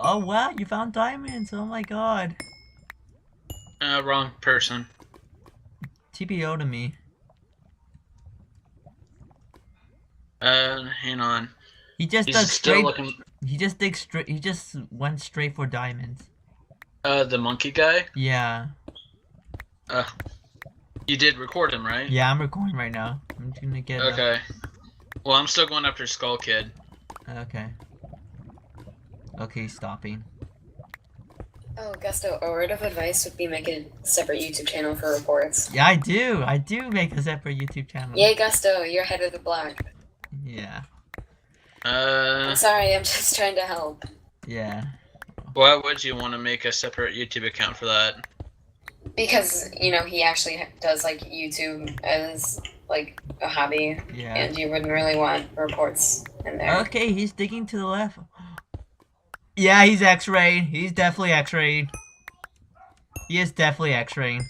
Oh wow, you found diamonds! Oh my god. Wrong person. TPO to me. Hang on. He just He's dug still straight. looking. He just dig straight. He just went straight for diamonds. The monkey guy. Yeah. Uh, you did record him, right? Yeah, I'm recording right now. I'm just gonna get a. Okay. Well, I'm still going after Skull Kid. Okay. Okay, stopping. Oh, Gusto, a word of advice would be make a separate YouTube channel for reports. Yeah, I do. I do make a separate YouTube channel. Yay, Gusto, you're ahead of the block. Yeah. I'm sorry, I'm just trying to help. Yeah. Why would you want to make a separate YouTube account for that? Because, you know, he actually does, like, YouTube as, like, a hobby. Yeah. And you wouldn't really want reports in there. Okay, he's digging to the left. Yeah, he's X-rayed. He's definitely X-rayed. He is definitely X-rayed.